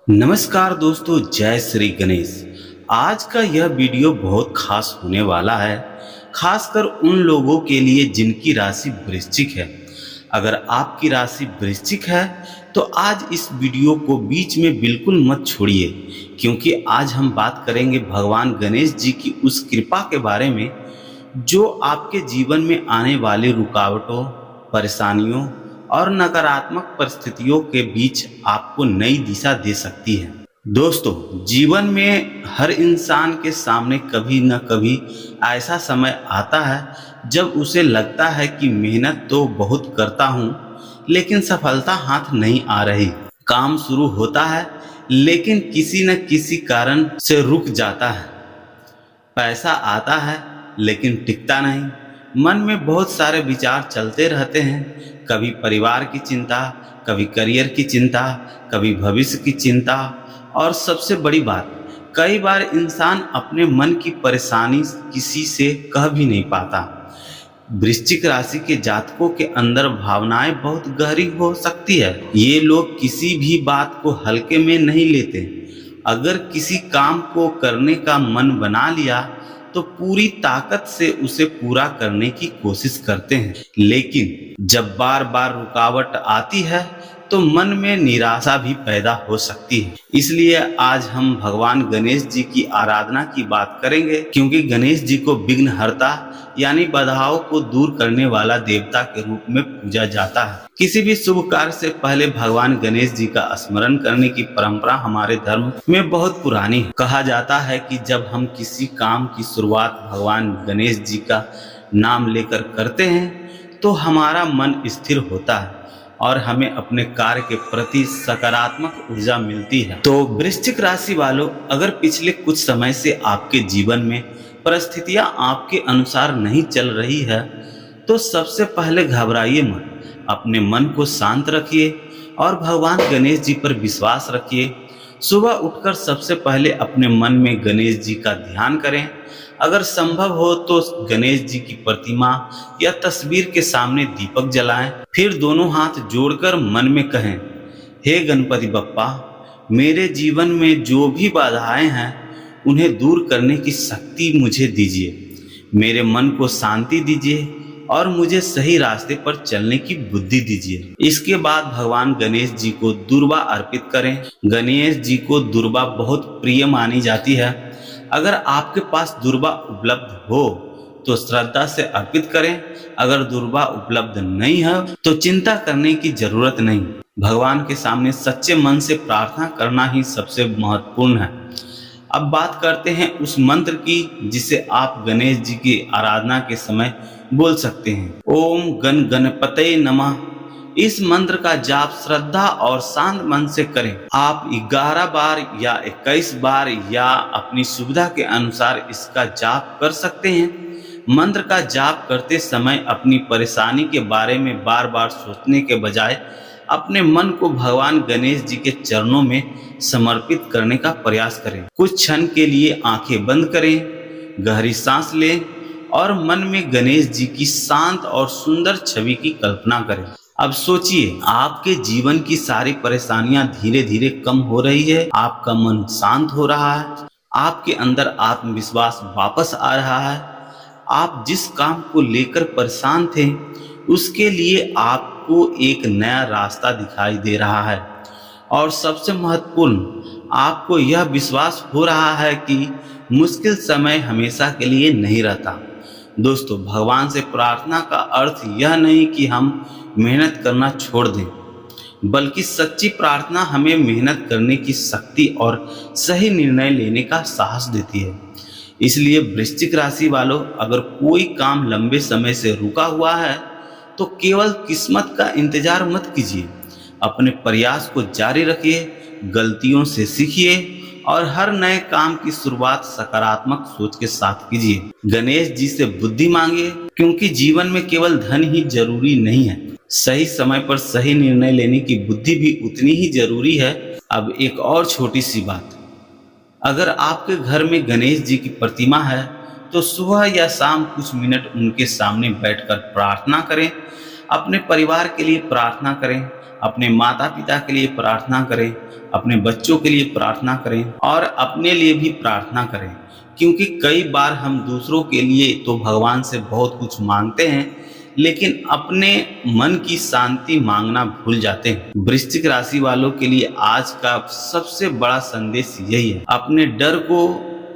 नमस्कार दोस्तों, जय श्री गणेश। आज का यह वीडियो बहुत खास होने वाला है, खासकर उन लोगों के लिए जिनकी राशि वृश्चिक है। अगर आपकी राशि वृश्चिक है तो आज इस वीडियो को बीच में बिल्कुल मत छोड़िए, क्योंकि आज हम बात करेंगे भगवान गणेश जी की उस कृपा के बारे में जो आपके जीवन में आने वाली रुकावटों, परेशानियों और नकारात्मक परिस्थितियों के बीच आपको नई दिशा दे सकती है। दोस्तों, जीवन में हर इंसान के सामने कभी न कभी ऐसा समय आता है जब उसे लगता है कि मेहनत तो बहुत करता हूँ लेकिन सफलता हाथ नहीं आ रही। काम शुरू होता है लेकिन किसी न किसी कारण से रुक जाता है। पैसा आता है लेकिन टिकता नहीं। मन में बहुत सारे विचार चलते रहते हैं, कभी परिवार की चिंता, कभी करियर की चिंता, कभी भविष्य की चिंता, और सबसे बड़ी बात, कई बार इंसान अपने मन की परेशानी किसी से कह भी नहीं पाता। वृश्चिक राशि के जातकों के अंदर भावनाएं बहुत गहरी हो सकती है। ये लोग किसी भी बात को हल्के में नहीं लेते। अगर किसी काम को करने का मन बना लिया तो पूरी ताकत से उसे पूरा करने की कोशिश करते हैं, लेकिन जब बार बार रुकावट आती है तो मन में निराशा भी पैदा हो सकती है। इसलिए आज हम भगवान गणेश जी की आराधना की बात करेंगे, क्योंकि गणेश जी को विघ्नहर्ता यानी बाधाओं को दूर करने वाला देवता के रूप में पूजा जाता है। किसी भी शुभ कार्य से पहले भगवान गणेश जी का स्मरण करने की परंपरा हमारे धर्म में बहुत पुरानी है। कहा जाता है कि जब हम किसी काम की शुरुआत भगवान गणेश जी का नाम लेकर करते हैं तो हमारा मन स्थिर होता है और हमें अपने कार्य के प्रति सकारात्मक ऊर्जा मिलती है। तो वृश्चिक राशि वालों, अगर पिछले कुछ समय से आपके जीवन में परिस्थितियां आपके अनुसार नहीं चल रही है तो सबसे पहले घबराइए मत। अपने मन को शांत रखिए और भगवान गणेश जी पर विश्वास रखिए। सुबह उठकर सबसे पहले अपने मन में गणेश जी का ध्यान करें। अगर संभव हो तो गणेश जी की प्रतिमा या तस्वीर के सामने दीपक जलाएं। फिर दोनों हाथ जोड़कर मन में कहें, हे गणपति बप्पा, मेरे जीवन में जो भी बाधाएं हैं उन्हें दूर करने की शक्ति मुझे दीजिए। मेरे मन को शांति दीजिए और मुझे सही रास्ते पर चलने की बुद्धि दीजिए। इसके बाद भगवान गणेश जी को दुर्वा अर्पित करें। गणेश जी को दुर्वा बहुत प्रिय मानी जाती है। अगर आपके पास दुर्वा उपलब्ध हो तो श्रद्धा से अर्पित करें। अगर दुर्वा उपलब्ध नहीं है तो चिंता करने की जरूरत नहीं। भगवान के सामने सच्चे मन से प्रार्थना करना ही सबसे महत्वपूर्ण है। अब बात करते हैं उस मंत्र की जिसे आप गणेश जी की आराधना के समय बोल सकते हैं। ओम गण गणपतये नमः। इस मंत्र का जाप श्रद्धा और शांत मन से करें। आप 11 बार या 21 बार या अपनी सुविधा के अनुसार इसका जाप कर सकते हैं। मंत्र का जाप करते समय अपनी परेशानी के बारे में बार बार सोचने के बजाय अपने मन को भगवान गणेश जी के चरणों में समर्पित करने का प्रयास करें। कुछ क्षण के लिए आंखें बंद करें, गहरी सांस लें और मन में गणेश जी की शांत और सुंदर छवि की कल्पना करें। अब सोचिए, आपके जीवन की सारी परेशानियां धीरे धीरे कम हो रही है, आपका मन शांत हो रहा है, आपके अंदर आत्मविश्वास वापस आ रहा है। आप जिस काम को लेकर परेशान थे उसके लिए आपको एक नया रास्ता दिखाई दे रहा है, और सबसे महत्वपूर्ण, आपको यह विश्वास हो रहा है कि मुश्किल समय हमेशा के लिए नहीं रहता। दोस्तों, भगवान से प्रार्थना का अर्थ यह नहीं कि हम मेहनत करना छोड़ दें, बल्कि सच्ची प्रार्थना हमें मेहनत करने की शक्ति और सही निर्णय लेने का साहस देती है। इसलिए वृश्चिक राशि वालों, अगर कोई काम लंबे समय से रुका हुआ है तो केवल किस्मत का इंतजार मत कीजिए। अपने प्रयास को जारी रखिए, गलतियों से सीखिए और हर नए काम की शुरुआत सकारात्मक सोच के साथ कीजिए। गणेश जी से बुद्धि मांगिए, क्योंकि जीवन में केवल धन ही जरूरी नहीं है, सही समय पर सही निर्णय लेने की बुद्धि भी उतनी ही जरूरी है। अब एक और छोटी सी बात, अगर आपके घर में गणेश जी की प्रतिमा है तो सुबह या शाम कुछ मिनट उनके सामने बैठकर प्रार्थना करें। अपने परिवार के लिए प्रार्थना करें, अपने माता पिता के लिए प्रार्थना करें, अपने बच्चों के लिए प्रार्थना करें और अपने लिए भी प्रार्थना करें, क्योंकि कई बार हम दूसरों के लिए तो भगवान से बहुत कुछ मांगते हैं, लेकिन अपने मन की शांति मांगना भूल जाते हैं। वृश्चिक राशि वालों के लिए आज का सबसे बड़ा संदेश यही है, अपने डर को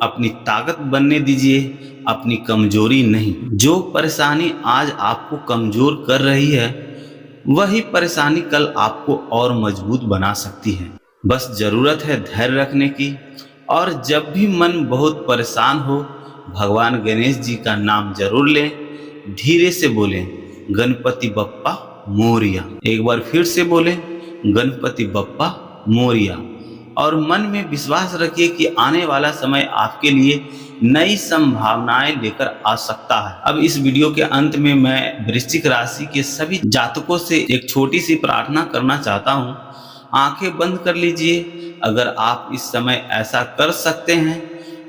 अपनी ताकत बनने दीजिए, अपनी कमजोरी नहीं। जो परेशानी आज आपको कमजोर कर रही है, वही परेशानी कल आपको और मजबूत बना सकती है। बस जरूरत है धैर्य रखने की, और जब भी मन बहुत परेशान हो, भगवान गणेश जी का नाम जरूर लें। धीरे से बोलें, गणपति बप्पा मोरिया। एक बार फिर से बोलें, गणपति बप्पा मोरिया। और मन में विश्वास रखिए कि आने वाला समय आपके लिए नई संभावनाएं लेकर आ सकता है। अब इस वीडियो के अंत में मैं वृश्चिक राशि के सभी जातकों से एक छोटी सी प्रार्थना करना चाहता हूँ। आंखें बंद कर लीजिए अगर आप इस समय ऐसा कर सकते हैं,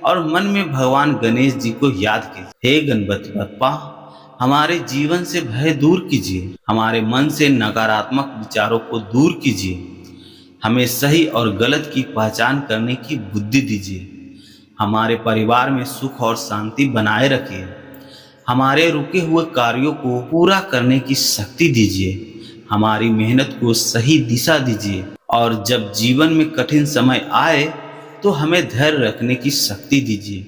और मन में भगवान गणेश जी को याद कीजिए। हे गणपति बप्पा, हमारे जीवन से भय दूर कीजिए, हमारे मन से नकारात्मक विचारों को दूर कीजिए, हमें सही और गलत की पहचान करने की बुद्धि दीजिए, हमारे परिवार में सुख और शांति बनाए रखिए, हमारे रुके हुए कार्यों को पूरा करने की शक्ति दीजिए, हमारी मेहनत को सही दिशा दीजिए, और जब जीवन में कठिन समय आए तो हमें धैर्य रखने की शक्ति दीजिए।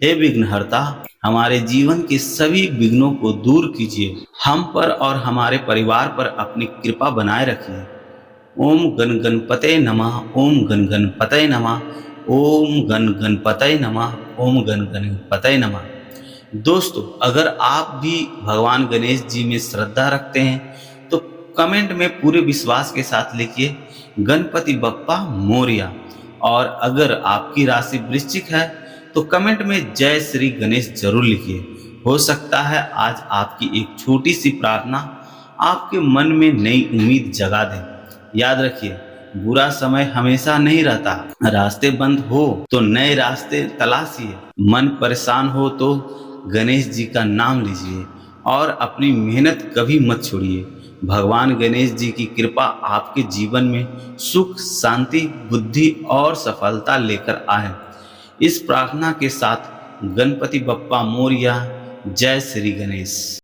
हे विघ्नहर्ता, हमारे जीवन के सभी विघ्नों को दूर कीजिए, हम पर और हमारे परिवार पर अपनी कृपा बनाए रखिए। ओम गण गणपतये नमः, ओम गण गणपतये नमः, ओम गण गणपतये नमः, ओम गण गणपतये नमः। दोस्तों, अगर आप भी भगवान गणेश जी में श्रद्धा रखते हैं तो कमेंट में पूरे विश्वास के साथ लिखिए, गणपति बप्पा मोरिया। और अगर आपकी राशि वृश्चिक है तो कमेंट में जय श्री गणेश जरूर लिखिए। हो सकता है आज आपकी एक छोटी सी प्रार्थना आपके मन में नई उम्मीद जगा दे। याद रखिए, बुरा समय हमेशा नहीं रहता। रास्ते बंद हो तो नए रास्ते तलाशिए, मन परेशान हो तो गणेश जी का नाम लीजिए, और अपनी मेहनत कभी मत छोड़िए। भगवान गणेश जी की कृपा आपके जीवन में सुख, शांति, बुद्धि और सफलता लेकर आए। इस प्रार्थना के साथ गणपति बप्पा मोरिया, जय श्री गणेश।